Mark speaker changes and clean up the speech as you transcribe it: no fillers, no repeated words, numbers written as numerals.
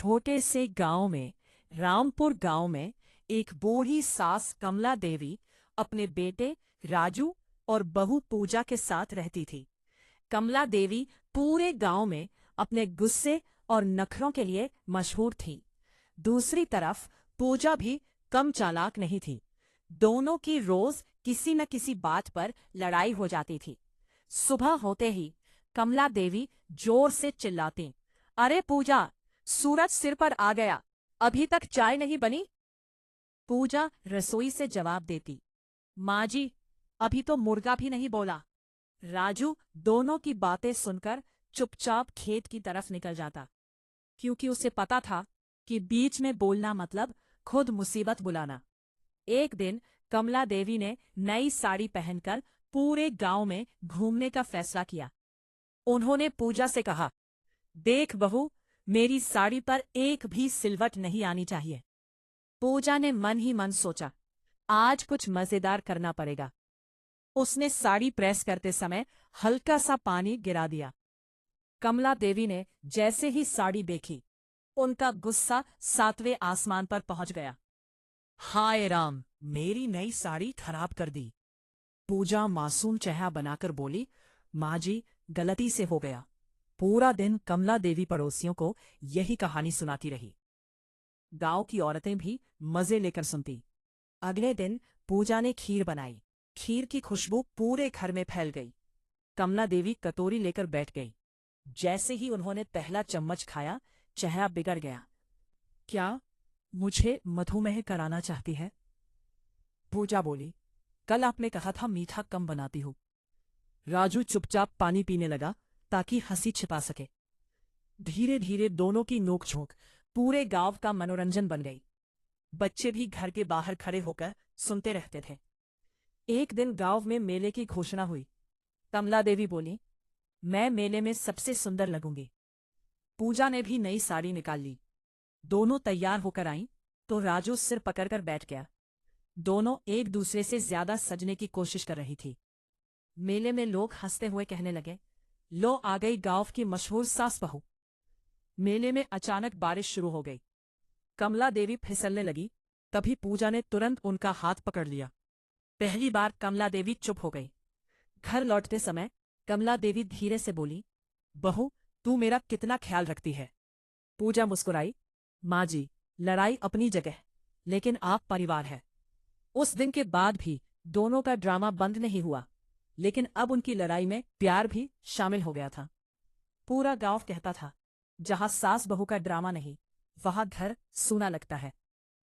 Speaker 1: छोटे से गांव में, रामपुर गांव में, एक बूढ़ी सास कमला देवी अपने बेटे राजू और बहू पूजा के साथ रहती थी। कमला देवी पूरे गांव में अपने गुस्से और नखरों के लिए मशहूर थी। दूसरी तरफ पूजा भी कम चालाक नहीं थी। दोनों की रोज किसी न किसी बात पर लड़ाई हो जाती थी। सुबह होते ही कमला देवी जोर से चिल्लाती, अरे पूजा, सूरज सिर पर आ गया, अभी तक चाय नहीं बनी। पूजा रसोई से जवाब देती, माँ जी, अभी तो मुर्गा भी नहीं बोला। राजू दोनों की बातें सुनकर चुपचाप खेत की तरफ निकल जाता, क्योंकि उसे पता था कि बीच में बोलना मतलब खुद मुसीबत बुलाना। एक दिन कमला देवी ने नई साड़ी पहनकर पूरे गांव में घूमने का फैसला किया। उन्होंने पूजा से कहा, देख बहू, मेरी साड़ी पर एक भी सिलवट नहीं आनी चाहिए। पूजा ने मन ही मन सोचा, आज कुछ मजेदार करना पड़ेगा। उसने साड़ी प्रेस करते समय हल्का सा पानी गिरा दिया। कमला देवी ने जैसे ही साड़ी देखी, उनका गुस्सा 7वें आसमान पर पहुंच गया। हाय राम, मेरी नई साड़ी खराब कर दी। पूजा मासूम चेहरा बनाकर बोली, माँ जी, गलती से हो गया। पूरा दिन कमला देवी पड़ोसियों को यही कहानी सुनाती रही। गांव की औरतें भी मजे लेकर सुनती। अगले दिन पूजा ने खीर बनाई। खीर की खुशबू पूरे घर में फैल गई। कमला देवी कटोरी लेकर बैठ गई। जैसे ही उन्होंने पहला चम्मच खाया, चेहरा बिगड़ गया। क्या मुझे मधुमेह कराना चाहती है? पूजा बोली, कल आपने कहा था मीठा कम बनाती हूँ। राजू चुपचाप पानी पीने लगा ताकि हंसी छिपा सके। धीरे धीरे दोनों की नोकझोंक पूरे गांव का मनोरंजन बन गई। बच्चे भी घर के बाहर खड़े होकर सुनते रहते थे। एक दिन गांव में मेले की घोषणा हुई। कमला देवी बोली, मैं मेले में सबसे सुंदर लगूंगी। पूजा ने भी नई साड़ी निकाल ली। दोनों तैयार होकर आईं तो राजू सिर पकड़कर बैठ गया। दोनों एक दूसरे से ज्यादा सजने की कोशिश कर रही थी। मेले में लोग हंसते हुए कहने लगे, लो आ गई गांव की मशहूर सास बहू। मेले में अचानक बारिश शुरू हो गई। कमला देवी फिसलने लगी। तभी पूजा ने तुरंत उनका हाथ पकड़ लिया। पहली बार कमला देवी चुप हो गई। घर लौटते समय कमला देवी धीरे से बोली, बहू, तू मेरा कितना ख्याल रखती है। पूजा मुस्कुराई, माँ जी, लड़ाई अपनी जगह, लेकिन आप परिवार है। उस दिन के बाद भी दोनों का ड्रामा बंद नहीं हुआ, लेकिन अब उनकी लड़ाई में प्यार भी शामिल हो गया था। पूरा गांव कहता था, जहां सास बहू का ड्रामा नहीं, वहां घर सूना लगता है।